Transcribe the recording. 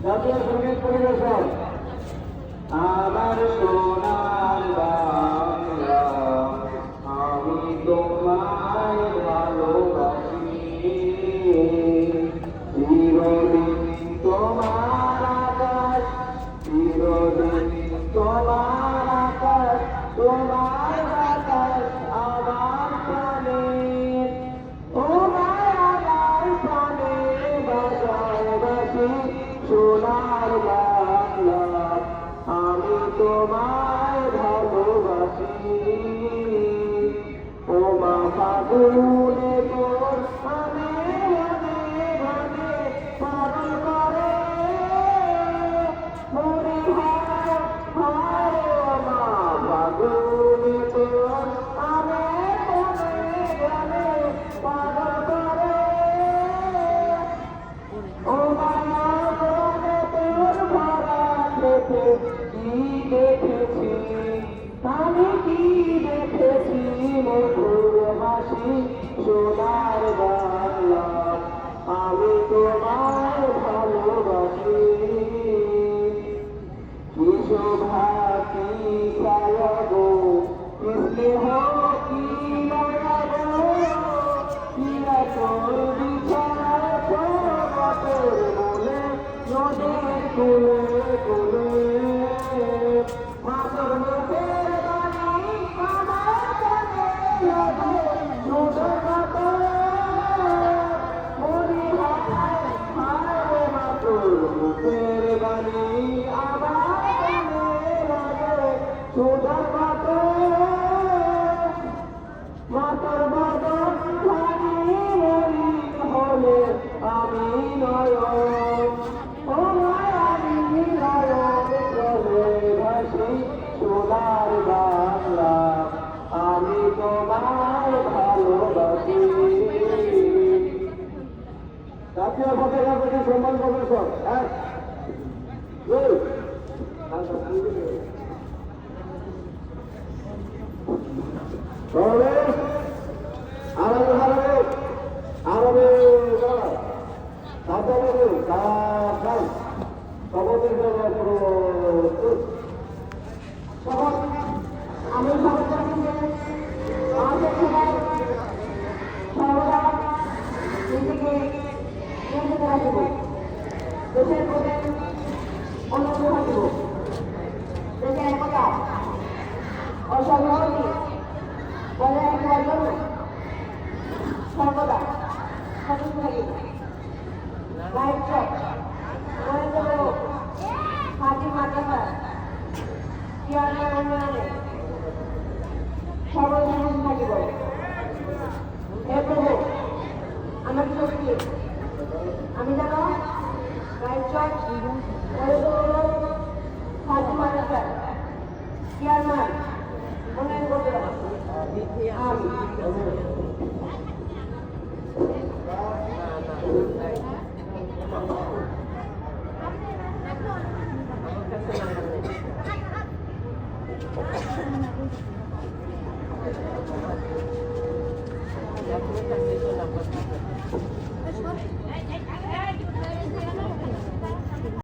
জাতীয় সঙ্গীত পরিবেশন। আমার সোনার বাংলা, আমি তোমায় ভালোবাসি, চিরদিন তোমার আকাশ, চিরদিন তোমার আকাশ, তোমার বাতাস আমার প্রাণে, তোমার আমার প্রাণে বাসায় বাসি। সোনার বাংলা, আমি তোমায় ভালোবাসি। ও মা ফাগুনে তোর আমি ঘনে ঘনে পালন করে মরি হায় হায়। ও মা ফাগুনে তোর আমি ঘনে ঘনে পালন করে। ও মায়া মনে তোর ভরা খেতে কি দেখেছি, আমি কি দেখেছি মধুর হাসি। সোনার বাংলা, আমি তোমায় ভালোবাসি। কি শোভা কি ছায়া গো, কি স্নেহ কি মায়া গো, কি আচল বিছানা পর্বতের মূলে নদীর কূলে কূলে। মাতর মুখের বাণী আমার কানে লাগে সুন্দর মতো, মরি হায় হায়। মাতর মুখের বাণী আমার কানে লাগে সুন্দর মতো, মাতর বদন ভারী মরি হলে আমি নয়ন। ও আমি নয়ন জলে ভাসি। সোনার বাংলা, আমি তোমায় ভালোবাসি। জাতীয় পতাকার প্রতি সম্মান প্রদর্শন। এক দুই আমি সর্বদা নিজেকে নিয়ন্ত্রিত রাখব, দেশের প্রতি অনুরোধ রাখব, দেশের একতা অসংহতি বজায় রাখার জন্য সর্বদা সচেতন থাকিব। লাইফ ট্র্যাক নরেন্দ্র হাজির মাদ্রাসা চেয়ারম্যান উন্নয়নে সর্বদা সচেতন থাকিব। হে প্রভু, আমাকে শক্তি আমি যেন লাইফ ট্র্যাক হাজির মাদ্রাসা চেয়ারম্যান উন্নয়ন করতে পারি। Ya,